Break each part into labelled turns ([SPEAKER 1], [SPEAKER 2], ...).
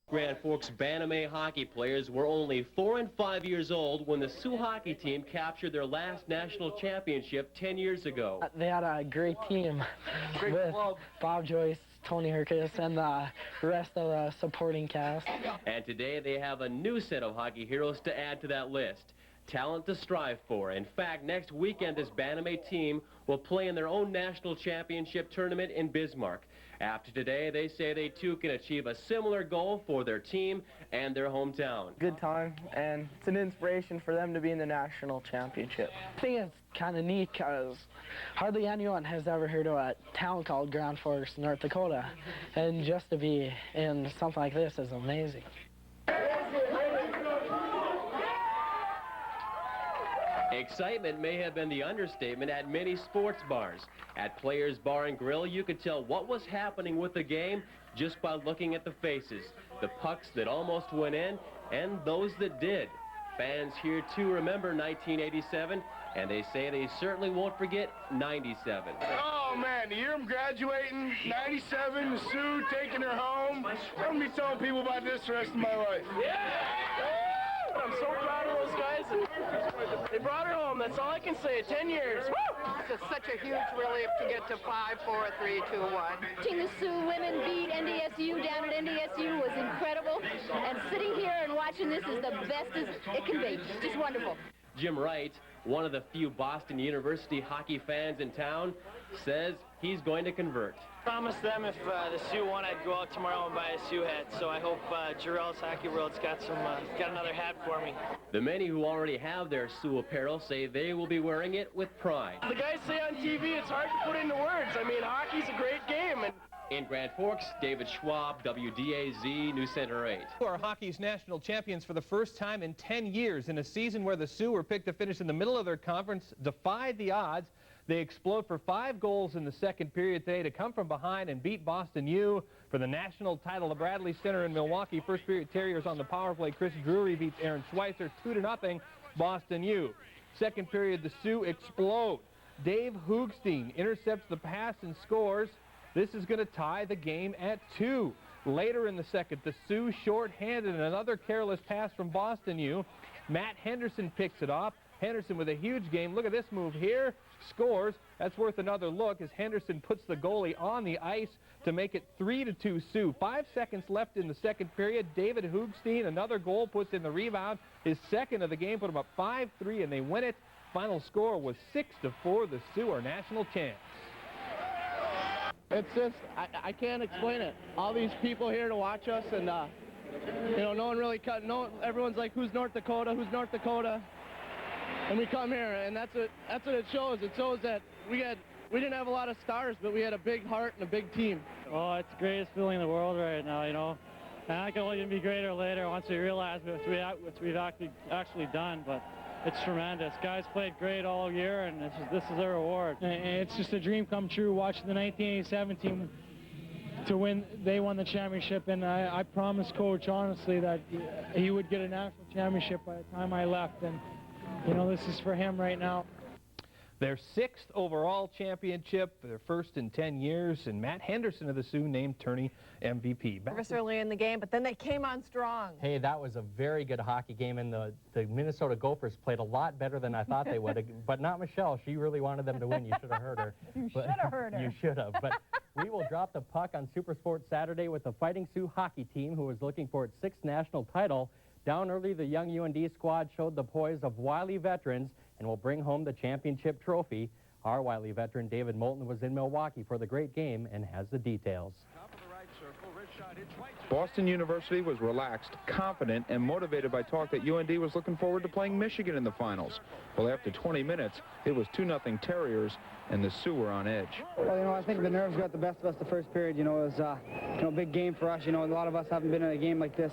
[SPEAKER 1] Grand Forks Bantam hockey players were only 4 and 5 years old when the Sioux hockey team captured their last national championship 10 years ago.
[SPEAKER 2] They had a great team with Bob Joyce, Tony Herkus, and the rest of the supporting cast.
[SPEAKER 1] And today they have a new set of hockey heroes to add to that list. Talent to strive for. In fact, next weekend this Bantam team will play in their own national championship tournament in Bismarck. After today, they say they too can achieve a similar goal for their team and their hometown.
[SPEAKER 3] Good time, and it's an inspiration for them to be in the national championship.
[SPEAKER 2] I think it's kind of neat because hardly anyone has ever heard of a town called Grand Forks, North Dakota, and just to be in something like this is amazing.
[SPEAKER 1] Excitement may have been the understatement at many sports bars. At Players Bar and Grill, you could tell what was happening with the game just by looking at the faces. The pucks that almost went in and those that did. Fans here too remember 1987, and they say they certainly won't forget 97.
[SPEAKER 4] Oh man, the year I'm graduating, 97, the Sioux taking her home. I'm going to be telling people about this the rest of my life.
[SPEAKER 5] Yeah! I'm so proud of those guys. They brought her home. That's all I can say. 10 years. Woo!
[SPEAKER 6] It's such a huge relief to get to 5, 4, 3, 2, 1.
[SPEAKER 7] Watching the Sioux women beat NDSU down at NDSU was incredible. And sitting here and watching this is the best as it can be. Just wonderful.
[SPEAKER 1] Jim Wright, one of the few Boston University hockey fans in town, says he's going to convert.
[SPEAKER 5] Promised them if the Sioux won, I'd go out tomorrow and buy a Sioux hat. So I hope Jarrell's Hockey World's got another hat for me.
[SPEAKER 1] The many who already have their Sioux apparel say they will be wearing it with pride.
[SPEAKER 5] The guys say on TV it's hard to put into words. I mean, hockey's a great game. And
[SPEAKER 1] in Grand Forks, David Schwab, WDAZ, News Center 8.
[SPEAKER 8] Are hockey's national champions for the first time in 10 years in a season where the Sioux were picked to finish in the middle of their conference, defied the odds. They explode for 5 goals in the second period today to come from behind and beat Boston U for the national title. The Bradley Center in Milwaukee. First period Terriers on the power play. Chris Drury beats Aaron Schweitzer 2-0. Boston U. Second period, the Sioux explode. Dave Hoogstein intercepts the pass and scores. This is going to tie the game at 2. Later in the second, the Sioux short-handed and another careless pass from Boston U. Matt Henderson picks it off. Henderson with a huge game. Look at this move here. Scores. That's worth another look as Henderson puts the goalie on the ice to make it 3-2 Sioux. 5 seconds left in the second period. David Hoogstein, another goal, puts in the rebound. His second of the game, put him up 5-3, and they win it. Final score was 6-4. The Sioux are national champs.
[SPEAKER 3] It's just, I can't explain it. All these people here to watch us, and, you know, no one really everyone's like, who's North Dakota, who's North Dakota? And we come here, and that's what it shows. It shows that we didn't have a lot of stars, but we had a big heart and a big team.
[SPEAKER 9] Oh, it's the greatest feeling in the world right now, you know. And it can only be greater later once we realize what we've actually done, but it's tremendous. Guys played great all year, and this is their reward. And it's just a dream come true watching the 1987 team to win. They won the championship, and I promised Coach honestly that he would get a national championship by the time I left, and you know, this is for him right now.
[SPEAKER 8] Their 6th overall championship, their first in 10 years, and Matt Henderson of the Sioux named tourney MVP.
[SPEAKER 6] Nervous early in the game, but then they came on strong.
[SPEAKER 10] Hey, that was a very good hockey game, and the Minnesota Gophers played a lot better than I thought they would, but not Michelle. She really wanted them to win. You should have heard her.
[SPEAKER 6] You should have heard her.
[SPEAKER 10] You should have. But we will drop the puck on Super Sports Saturday with the Fighting Sioux hockey team, who is looking for its 6th national title. Down early, the young UND squad showed the poise of wily veterans and will bring home the championship trophy. Our wily veteran, David Moulton, was in Milwaukee for the great game and has the details.
[SPEAKER 11] Boston University was relaxed, confident, and motivated by talk that UND was looking forward to playing Michigan in the finals. Well, after 20 minutes, it was 2-0 Terriers, and the Sioux were on edge.
[SPEAKER 3] Well, you know, I think the nerves got the best of us the first period. You know, it was, you know, a big game for us. You know, a lot of us haven't been in a game like this.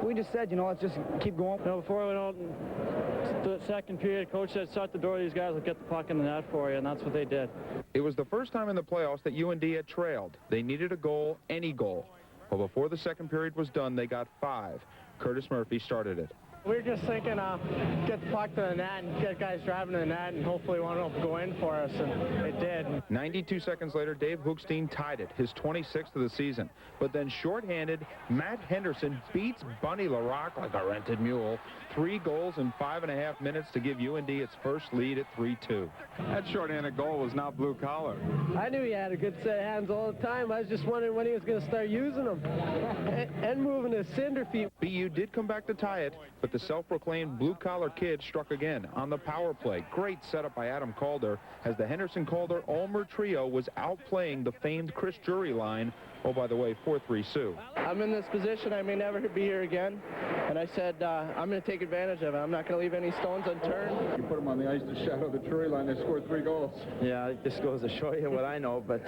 [SPEAKER 3] We just said, you know, let's just keep going.
[SPEAKER 9] You know, before we went out the second period, Coach said, shut the door, these guys will get the puck in the net for you, and that's what they did.
[SPEAKER 11] It was the first time in the playoffs that UND had trailed. They needed a goal, any goal. Well, before the second period was done, they got 5. Curtis Murphy started it.
[SPEAKER 3] We were just thinking get the puck to the net and get guys driving to the net, and hopefully one of them go in for us, and it did.
[SPEAKER 11] 92 seconds later, Dave Hoogstein tied it, his 26th of the season. But then shorthanded, Matt Henderson beats Bunny LaRock like a rented mule. 3 goals in 5.5 minutes to give UND its first lead at 3-2.
[SPEAKER 12] That shorthanded goal was not blue collar.
[SPEAKER 3] I knew he had a good set of hands all the time. I was just wondering when he was going to start using them and moving his cinder feet.
[SPEAKER 11] BU did come back to tie it, but the self-proclaimed blue-collar kid struck again on the power play. Great setup by Adam Calder as the Henderson-Calder-Ulmer trio was outplaying the famed Chris Jury line. Oh, by the way, 4-3 Sioux.
[SPEAKER 3] I'm in this position. I may never be here again. And I said, I'm going to take advantage of it. I'm not going to leave any stones unturned.
[SPEAKER 12] You put them on the ice to shadow the Drury line. They scored 3 goals.
[SPEAKER 13] Yeah, this goes to show you what I know, but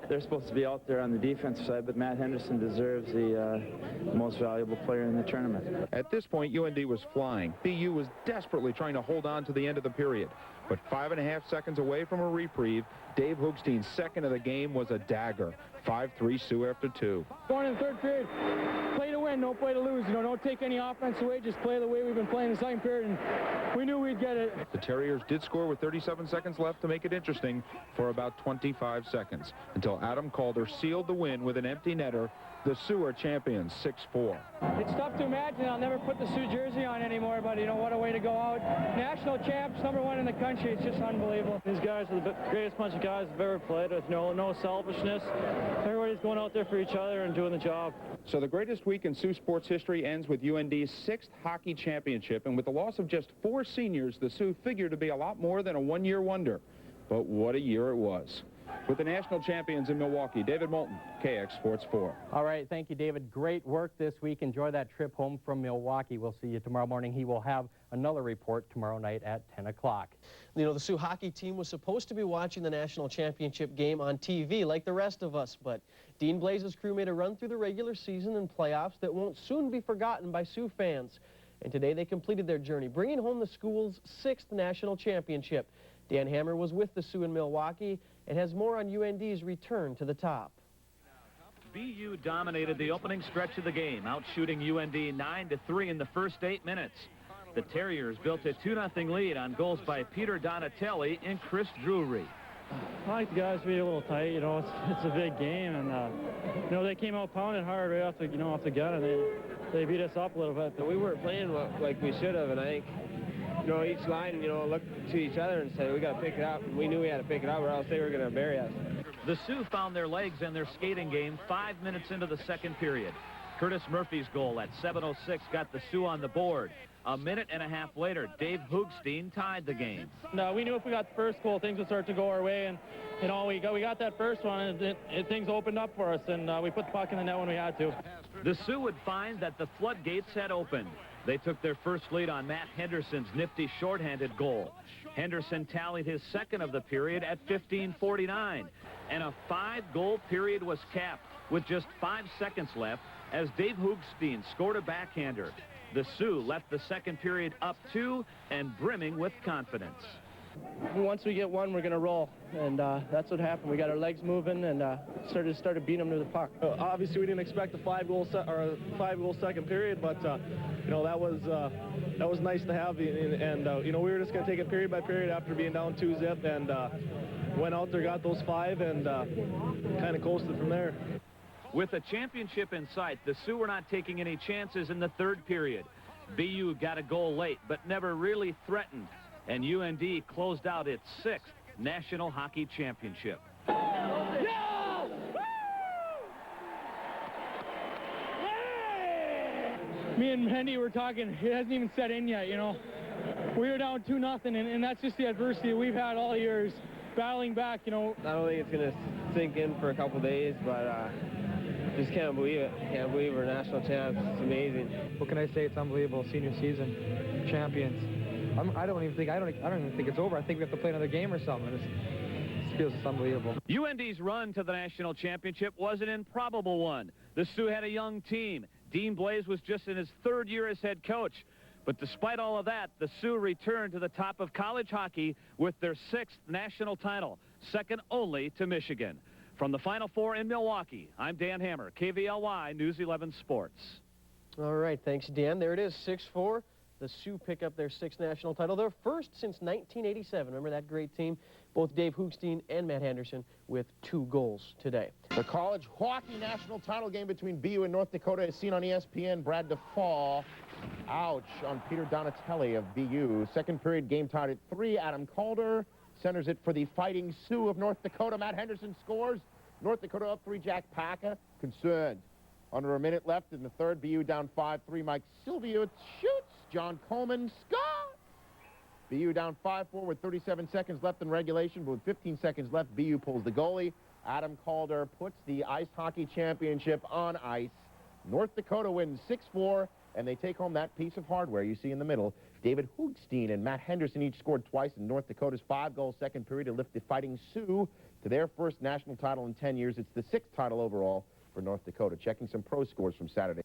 [SPEAKER 13] they're supposed to be out there on the defensive side, but Matt Henderson deserves the most valuable player in the tournament.
[SPEAKER 11] At this point, UND was flying. BU was desperately trying to hold on to the end of the period. But 5.5 seconds away from a reprieve, Dave Hoogstein's second of the game was a dagger. 5-3 Sioux after 2.
[SPEAKER 9] Going in the third period, play to win, don't play to lose. You know, don't take any offense away, just play the way we've been playing the second period, and we knew we'd get it.
[SPEAKER 11] The Terriers did score with 37 seconds left to make it interesting for about 25 seconds, until Adam Calder sealed the win with an empty netter. The Sioux are champions, 6-4.
[SPEAKER 9] It's tough to imagine I'll never put the Sioux jersey on anymore, but you know, what a way to go out. National champs, #1 in the country. It's just unbelievable. These guys are the greatest bunch of guys I've ever played with. No selfishness. Everybody's going out there for each other and doing the job.
[SPEAKER 11] So the greatest week in Sioux sports history ends with UND's 6th hockey championship, and with the loss of just 4 seniors, the Sioux figure to be a lot more than a one-year wonder. But what a year it was. With the national champions in Milwaukee, David Moulton, KX Sports 4.
[SPEAKER 10] All right, thank you, David. Great work this week. Enjoy that trip home from Milwaukee. We'll see you tomorrow morning. He will have another report tomorrow night at 10 o'clock.
[SPEAKER 14] You know, the Sioux hockey team was supposed to be watching the national championship game on TV like the rest of us, but Dean Blaze's crew made a run through the regular season and playoffs that won't soon be forgotten by Sioux fans. And today they completed their journey, bringing home the school's 6th national championship. Dan Hammer was with the Sioux in Milwaukee and has more on UND's return to the top.
[SPEAKER 15] BU dominated the opening stretch of the game, out-shooting UND 9-3 in the first 8 minutes. The Terriers built a 2-0 lead on goals by Peter Donatelli and Chris Drury.
[SPEAKER 9] I like the guys to be a little tight. You know, it's a big game, and you know, they came out pounding hard right off the gun, and they beat us up a little bit.
[SPEAKER 16] We weren't playing like we should have, and I think, you know, each line, you know, looked to each other and said, we got to pick it up. And we knew we had to pick it up or else they were going to bury us.
[SPEAKER 15] The Sioux found their legs and their skating game 5 minutes into the second period. Curtis Murphy's goal at 7:06 got the Sioux on the board. A minute and a half later, Dave Hoogstein tied the game.
[SPEAKER 9] No, we knew if we got the first goal, things would start to go our way, and you know, we got that first one, and things opened up for us, and we put the puck in the net when we had to.
[SPEAKER 15] The Sioux would find that the floodgates had opened. They took their first lead on Matt Henderson's nifty shorthanded goal. Henderson tallied his second of the period at 15:49, and a 5-goal period was capped with just 5 seconds left as Dave Hoogstein scored a backhander. The Sioux left the second period up 2 and brimming with confidence.
[SPEAKER 3] Once we get one, we're going to roll, and that's what happened. We got our legs moving and started beating them to the puck.
[SPEAKER 17] Obviously, we didn't expect a 5-goal second period, but you know, that was nice to have, and you know, we were just going to take it period by period after being down 2-0, and went out there, got those 5, and kind of coasted from there.
[SPEAKER 15] With a championship in sight, the Sioux were not taking any chances in the third period. BU got a goal late, but never really threatened, and UND closed out its 6th National Hockey Championship.
[SPEAKER 9] Me and Hendy were talking, it hasn't even set in yet, you know. We were down 2-0, and that's just the adversity we've had all years, battling back, you know.
[SPEAKER 16] I don't think it's going to sink in for a couple days, but just can't believe it. Can't believe we're national champs. It's amazing.
[SPEAKER 18] What can I say? It's unbelievable. Senior season, champions. I don't even think it's over. I think we have to play another game or something. It feels unbelievable.
[SPEAKER 15] UND's run to the national championship was an improbable one. The Sioux had a young team. Dean Blaze was just in his 3rd year as head coach. But despite all of that, the Sioux returned to the top of college hockey with their 6th national title, second only to Michigan. From the Final Four in Milwaukee, I'm Dan Hammer, KVLY News 11 Sports.
[SPEAKER 14] All right, thanks, Dan. There it is, 6-4. The Sioux pick up their 6th national title, their first since 1987. Remember that great team? Both Dave Hoogstein and Matt Henderson with 2 goals today.
[SPEAKER 19] The college hockey national title game between BU and North Dakota is seen on ESPN. Brad DeFall, ouch, on Peter Donatelli of BU. Second period, game tied at 3. Adam Calder centers it for the Fighting Sioux of North Dakota. Matt Henderson scores. North Dakota up 3. Jack Paca concerned. Under a minute left in the third. BU down 5-3. Mike Silvio shoots. John Coleman scores. BU down 5-4 with 37 seconds left in regulation, but with 15 seconds left, BU pulls the goalie. Adam Calder puts the ice hockey championship on ice. North Dakota wins 6-4, and they take home that piece of hardware you see in the middle. David Hoogstein and Matt Henderson each scored twice in North Dakota's 5-goal second period to lift the Fighting Sioux to their first national title in 10 years. It's the 6th title overall for North Dakota. Checking some pro scores from Saturday.